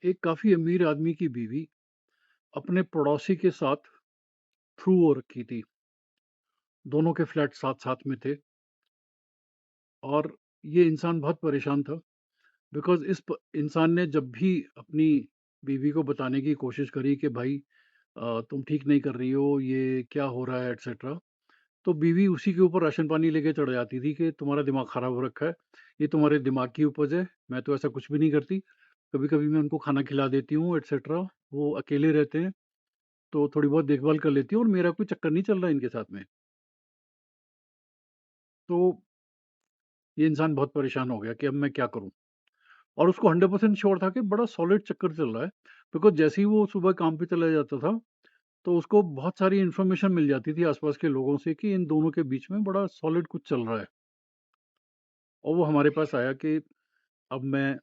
एक काफ़ी अमीर आदमी की बीवी अपने पड़ोसी के साथ थ्रू हो रखी थी। दोनों के फ्लैट साथ-साथ में थे और ये इंसान बहुत परेशान था बिकॉज़ इस प इंसान ने जब भी अपनी बीवी को बताने की कोशिश करी कि भाई तुम ठीक नहीं कर रही हो, ये क्या हो रहा है एटसेट्रा, तो बीवी उसी के ऊपर राशन पानी लेके चढ़ जाती थी कि तुम्हारा दिमाग ख़राब हो रखा है, ये तुम्हारे दिमाग की उपज है, मैं तो ऐसा कुछ भी नहीं करती। कभी-कभी मैं उनको खाना खिला देती हूँ एटसेट्रा, वो अकेले रहते हैं, तो थोड़ी बहुत देखभाल कर लेती हूँ और मेरा कोई चक्कर नहीं चल रहा है इनके साथ में। तो ये इंसान बहुत परेशान हो गया कि अब मैं क्या करूँ? और उसको 100% श्योर था कि बड़ा सॉलिड चक्कर चल रहा है, बिकॉज़ जैसे ही वो सुबह काम पे चला जाता था, तो उसको बहुत सारी इन्फॉर्मेशन मिल जाती थी आस-पास के लोगों से कि इन दोनों के बीच में बड़ा सॉलिड कुछ चल रहा है। और वो हमारे पास आया कि अब मैं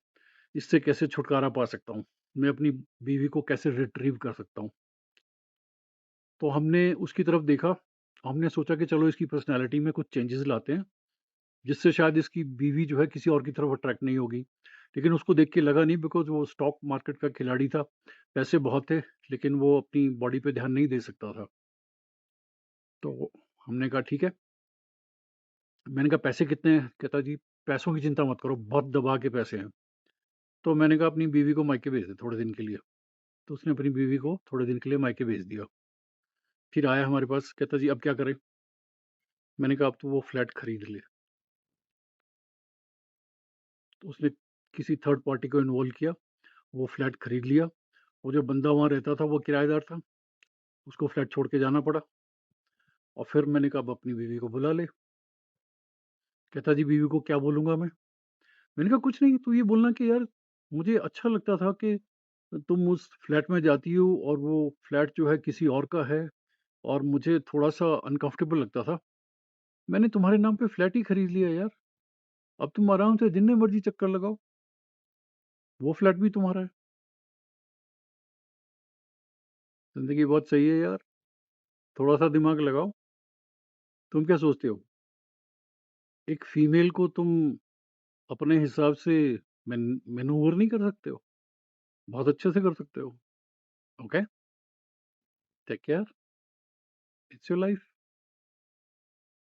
इससे कैसे छुटकारा पा सकता हूँ? मैं अपनी बीवी को कैसे रिट्रीव कर सकता हूँ? तो हमने उसकी तरफ देखा, हमने सोचा कि चलो इसकी पर्सनैलिटी में कुछ चेंजेज़ लाते हैं, जिससे शायद इसकी बीवी जो है किसी और की तरफ अट्रैक्ट नहीं होगी। लेकिन उसको देख के लगा नहीं, बिकॉज़ वो स्टॉक मार्केट का खिलाड़ी था, पैसे बहुत थे, लेकिन वो अपनी बॉडी पे ध्यान नहीं दे सकता था। तो हमने कहा ठीक है। मैंने कहा पैसे कितने हैं? कहता जी पैसों की चिंता मत करो, बहुत दबा के पैसे हैं। तो मैंने कहा अपनी बीवी को मायके भेज दे थोड़े दिन के लिए। तो उसने अपनी बीवी को थोड़े दिन के लिए मायके भेज दिया। फिर आया हमारे पास, कहता जी अब क्या करें? मैंने कहा अब तो वो फ्लैट खरीद ले। तो उसने किसी थर्ड पार्टी को इन्वॉल्व किया, वो फ्लैट खरीद लिया। वो जो बंदा वहाँ रहता था वो किराएदार था, उसको फ्लैट छोड़ के जाना पड़ा। और फिर मैंने कहा अब अपनी बीवी को बुला ले। कहता जी बीवी को क्या बोलूँगा मैं? मैंने कहा कुछ नहीं, तू ये बोलना कि यार मुझे अच्छा लगता था कि तुम उस फ्लैट में जाती हो और वो फ्लैट जो है किसी और का है और मुझे थोड़ा-सा अनकंफर्टेबल लगता था। मैंने तुम्हारे नाम पे फ्लैट ही खरीद लिया यार, अब तुम आराम से जितने मर्ज़ी चक्कर लगाओ, वो फ्लैट भी तुम्हारा है। ज़िंदगी बहुत सही है यार, थोड़ा-सा दिमाग लगाओ। तुम क्या सोचते हो? एक फीमेल को तुम अपने हिसाब से मैनूवर नहीं कर सकते हो? बहुत अच्छे से कर सकते हो। Okay? Take care, it's your life.